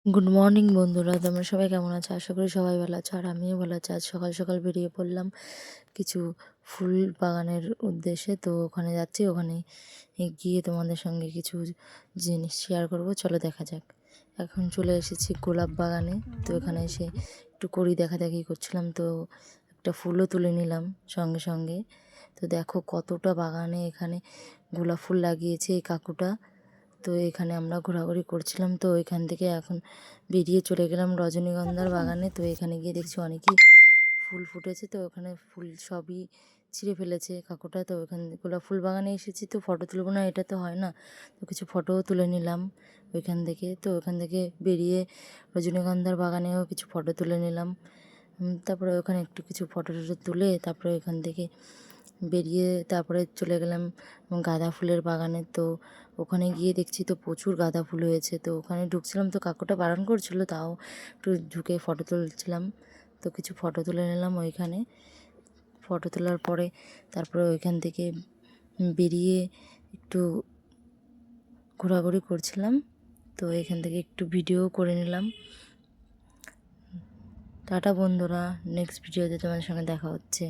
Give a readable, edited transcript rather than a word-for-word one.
Good morning বন্ধুরা, তোমরা সবাই কেমন আছো? আশা করি সবাই ভালো আছো, আর আমিও ভালো আছি। আজ সকাল সকাল বেরিয়ে পড়লাম কিছু ফুল বাগানের উদ্দেশ্যে। তো ওখানে যাচ্ছি, ওখানে গিয়ে তোমাদের সঙ্গে কিছু জিনিস শেয়ার করব। চলো দেখা যাক। এখন চলে এসেছি গোলাপ বাগানে। তো এখানে এসে একটু কড়ি দেখাদেখি করছিলাম, তো একটা ফুলও তুলে নিলাম সঙ্গে সঙ্গে। তো দেখো কতটা বাগানে এখানে গোলাপ ফুল লাগিয়েছে এই কাকুটা। তো এখানে আমরা ঘোরাঘুরি করছিলাম, তো এখান থেকে এখন বেরিয়ে চলে গেলাম রজনীগন্ধার বাগানে। তো এখানে গিয়ে দেখছি অনেকই ফুল ফুটেছে, তো ওখানে ফুল সবই ছিঁড়ে ফেলেছে কাকুটা। তো ওখান গোলাপ ফুল বাগানে এসেছি, তো ফটো তুলবো না এটা তো হয় না, তো কিছু ফটোও তুলে নিলাম ওইখান থেকে। তো ওখান থেকে বেরিয়ে রজনীগন্ধার বাগানেও কিছু ফটো তুলে নিলাম। তারপরে ওখানে একটু কিছু ফটো টটো তুলে তারপরে ওখান থেকে বেরিয়ে তারপরে চলে গেলাম গাঁদা ফুলের বাগানে। তো ওখানে গিয়ে দেখছি তো প্রচুর গাঁদা ফুল হয়েছে। তো ওখানে ঢুকছিলাম, তো কাকুটা বারণ করছিল, তাও একটু ঢুকে ফটো তুলছিলাম। তো কিছু ফটো তুলে নিলাম ওইখানে। ফটো তোলার পরে তারপরে ওইখান থেকে বেরিয়ে একটু ঘোরাঘুরি করছিলাম। তো এখান থেকে একটু ভিডিও করে নিলাম। টাটা বন্ধুরা, নেক্সট ভিডিওতে তোমাদের সঙ্গে দেখা হচ্ছে।